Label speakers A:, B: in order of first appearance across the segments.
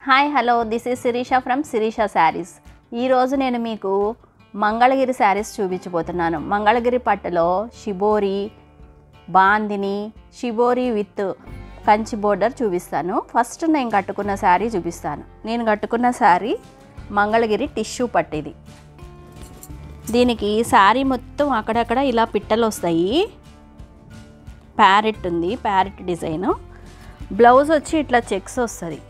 A: Hi hello this is Shirisha from Shirisha sarees. ఈరోజు నేను మీకు మంగళగిరి శారీస్ చూపించబోతున్నాను. మంగళగిరి పట్టులో shibori, bandhani, shibori with Kanchi border చూపిస్తాను. ఫస్ట్ నేను కట్టుకున్న శారీ చూపిస్తాను. నేను కట్టుకున్న శారీ మంగళగిరి టిష్యూ పట్టు. ఇది దీనికి శారీ మొత్తం అక్కడక్కడ ఇలా పిట్టలు వస్తాయి. ప్యారెట్ ఉంది, ప్యారెట్ డిజైను. బ్లౌజ్ వచ్చి ఇట్లా చెక్స్ వస్తుంది.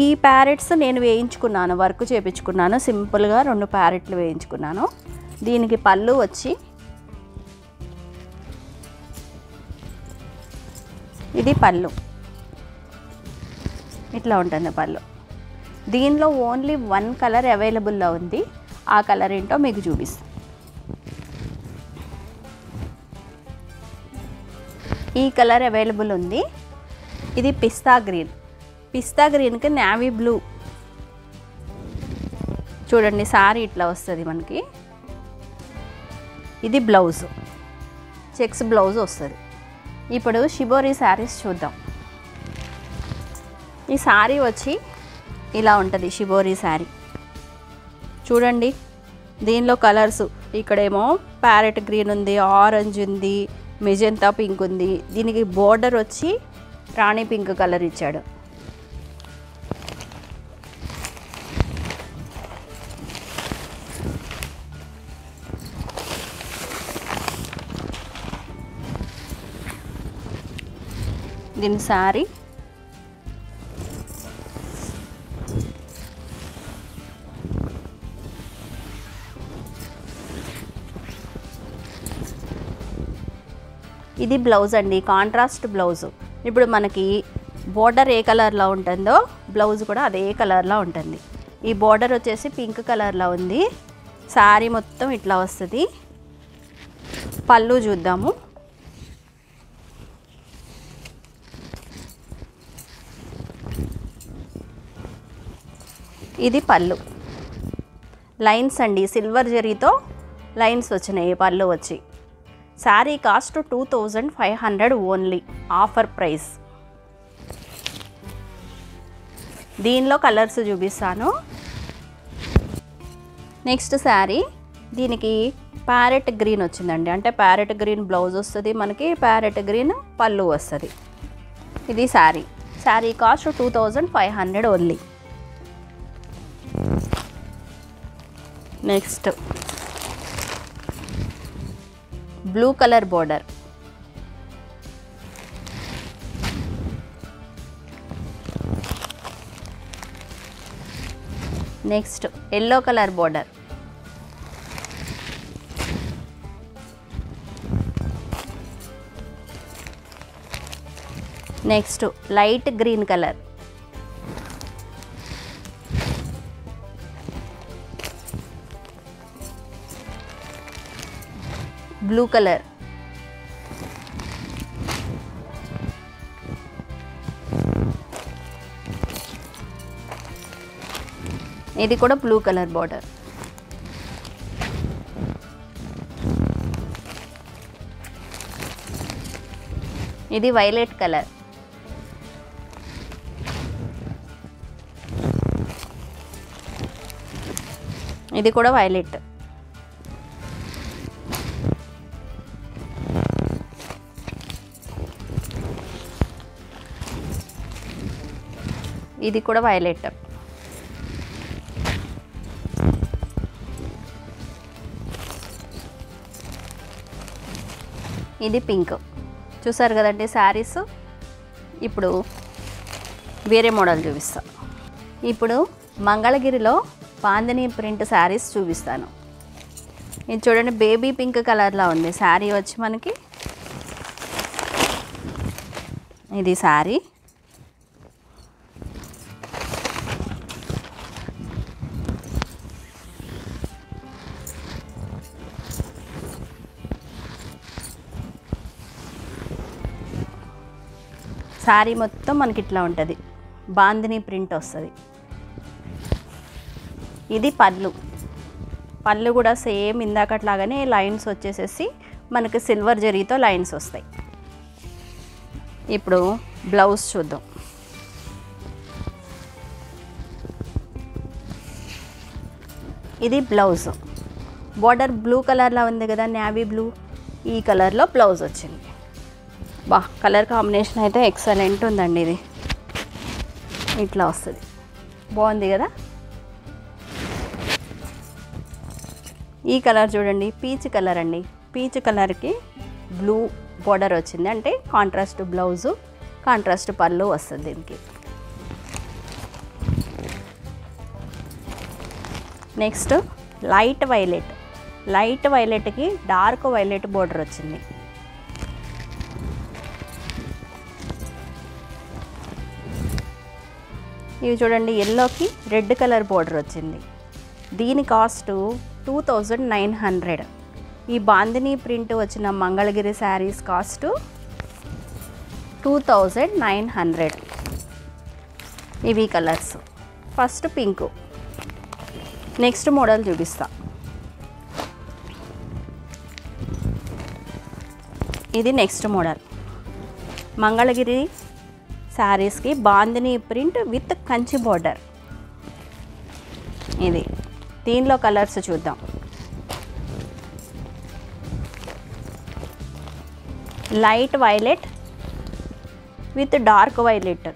A: ఈ ప్యారెట్స్ నేను వేయించుకున్నాను, వర్క్ చేయించుకున్నాను. సింపుల్గా 2 ప్యారెట్లు వేయించుకున్నాను. దీనికి పళ్ళు వచ్చి ఇది పళ్ళు, ఇట్లా ఉంటుంది పళ్ళు. దీనిలో ఓన్లీ 1 కలర్ అవైలబుల్లో ఉంది. ఆ కలర్ ఏంటో మీకు చూపిస్తాను. ఈ కలర్ అవైలబుల్ ఉంది. ఇది పిస్తా గ్రీన్. పిస్తా గ్రీన్కి నేవీ బ్లూ. చూడండి సారీ ఇట్లా వస్తుంది మనకి. ఇది బ్లౌజ్, చెక్స్ బ్లౌజ్ వస్తుంది. ఇప్పుడు షిబోరి శారీస్ చూద్దాం. ఈ శారీ వచ్చి ఇలా ఉంటుంది. షిబోరి శారీ చూడండి. దీనిలో కలర్స్ ఇక్కడేమో ప్యారెట్ గ్రీన్ ఉంది, ఆరెంజ్ ఉంది, మెజెంతా పింక్ ఉంది. దీనికి బోర్డర్ వచ్చి రాణి పింక్ కలర్ ఇచ్చాడు. దీని శారీ ఇది బ్లౌజ్ అండి, కాంట్రాస్ట్ బ్లౌజ్. ఇప్పుడు మనకి బోర్డర్ ఏ కలర్లో ఉంటుందో బ్లౌజ్ కూడా అదే కలర్లో ఉంటుంది. ఈ బోర్డర్ వచ్చేసి పింక్ కలర్లో ఉంది. శారీ మొత్తం ఇట్లా వస్తుంది. పళ్ళు చూద్దాము. ఇది పళ్ళు. లైన్స్ అండి, సిల్వర్ జరీతో లైన్స్ వచ్చినాయి పళ్ళు వచ్చి. Sari cost 2500 only, offer price. దీనిలో కలర్స్ చూపిస్తాను. నెక్స్ట్ శారీ, దీనికి ప్యారెట్ గ్రీన్ వచ్చిందండి. అంటే ప్యారెట్ గ్రీన్ బ్లౌజ్ వస్తుంది మనకి, ప్యారెట్ గ్రీన్ పళ్ళు వస్తుంది. ఇది sari. Sari cost 2500 only. Next blue colour border. Next yellow colour border. Next light green colour. Blue colour. ఇది కూడా బ్లూ కలర్ బోర్డర్. ఇది వైలెట్ కలర్. ఇది కూడా వైలెట్. ఇది కూడా వైలెట్. ఇది పింక్. చూసారు కదండి శారీస్. ఇప్పుడు వేరే మోడల్ చూపిస్తా. ఇప్పుడు మంగళగిరిలో బాందిని ప్రింట్ శారీస్ చూపిస్తాను. ఇది చూడండి, బేబీ పింక్ కలర్లో ఉంది శారీ వచ్చి మనకి. ఇది శారీ. శారీ మొత్తం మనకి ఇట్లా ఉంటుంది, బాందిని ప్రింట్ వస్తుంది. ఇది పళ్ళు. పళ్ళు కూడా సేమ్ ఇందాకట్లాగానే లైన్స్ వచ్చేసేసి మనకి సిల్వర్ జరీతో లైన్స్ వస్తాయి. ఇప్పుడు బ్లౌజ్ చూద్దాం. ఇది బ్లౌజ్. బార్డర్ బ్లూ కలర్లో ఉంది కదా, నేవీ బ్లూ, ఈ కలర్లో బ్లౌజ్ వచ్చింది. కలర్ కాంబినేషన్ అయితే ఎక్సలెంట్ ఉందండి. ఇది ఇట్లా వస్తుంది, బాగుంది కదా. ఈ కలర్ చూడండి, పీచ్ కలర్ అండి. పీచ్ కలర్కి బ్లూ బార్డర్ వచ్చింది, అంటే కాంట్రాస్ట్ బ్లౌజు, కాంట్రాస్ట్ పళ్ళు వస్తుంది దీనికి. Next light violet. లైట్ వైలెట్కి డార్క్ వైలెట్ బార్డర్ వచ్చింది. ఇవి చూడండి, ఎల్లోకి రెడ్ కలర్ బార్డర్ వచ్చింది. దీని కాస్ట్ 2900. ఈ బాందిని ప్రింట్ వచ్చిన మంగళగిరి శారీస్ కాస్ట్ 2900. ఇవి colours. First pink. Next model చూపిస్తా. ఇది నెక్స్ట్ మోడల్. మంగళగిరి శారీస్కి bandhani print with Kanchi border. ఇది దీనిలో కలర్స్ చూద్దాం. Light violet with dark violet.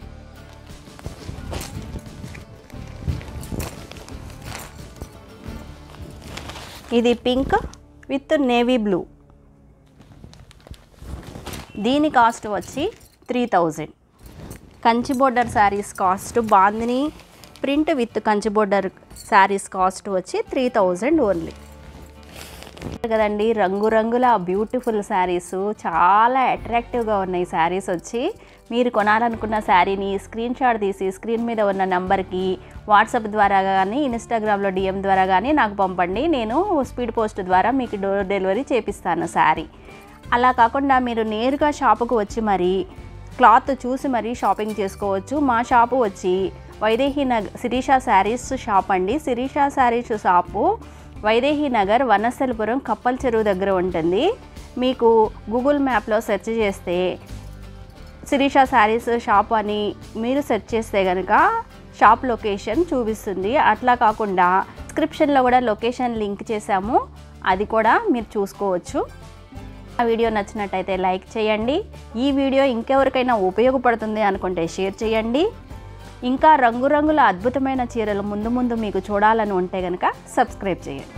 A: ఇది పింక్ విత్ నేవీ బ్లూ. దీని కాస్ట్ వచ్చి 3000. Kanchi border saris cost, bandhani print with Kanchi border saris cost వచ్చి 3000 ఓన్లీ కదండి. రంగురంగుల బ్యూటిఫుల్ శారీస్, చాలా అట్రాక్టివ్గా ఉన్నాయి శారీస్ వచ్చి. మీరు కొనాలనుకున్న శారీని స్క్రీన్ షాట్ తీసి స్క్రీన్ మీద ఉన్న నెంబర్కి వాట్సాప్ ద్వారా కానీ ఇన్స్టాగ్రామ్లో DM ద్వారా కానీ నాకు పంపండి. నేను స్పీడ్ పోస్ట్ ద్వారా మీకు డోర్ డెలివరీ చేపిస్తాను శారీ. అలా కాకుండా మీరు నేరుగా షాపుకు వచ్చి మరి క్లాత్ చూసి మరీ షాపింగ్ చేసుకోవచ్చు. మా షాపు వచ్చి వైదేహి నగర్ శిరీష శారీస్ షాప్ అండి. శిరీష శారీస్ షాపు వైదేహి నగర్, వనస్థలిపురం, కప్పల్ చెరువు దగ్గర ఉంటుంది. మీకు గూగుల్ మ్యాప్లో సెర్చ్ చేస్తే శిరీష శారీస్ షాప్ అని మీరు సెర్చ్ చేస్తే కనుక షాప్ లొకేషన్ చూపిస్తుంది. అట్లా కాకుండా డిస్క్రిప్షన్లో కూడా లొకేషన్ లింక్ చేశాము, అది కూడా మీరు చూసుకోవచ్చు. ఆ వీడియో నచ్చినట్టయితే లైక్ చేయండి. ఈ వీడియో ఇంకెవరికైనా ఉపయోగపడుతుంది అనుకుంటే షేర్ చేయండి. ఇంకా రంగురంగుల అద్భుతమైన చీరలు ముందు ముందు మీకు చూడాలని ఉంటే కనుక సబ్స్క్రైబ్ చేయండి.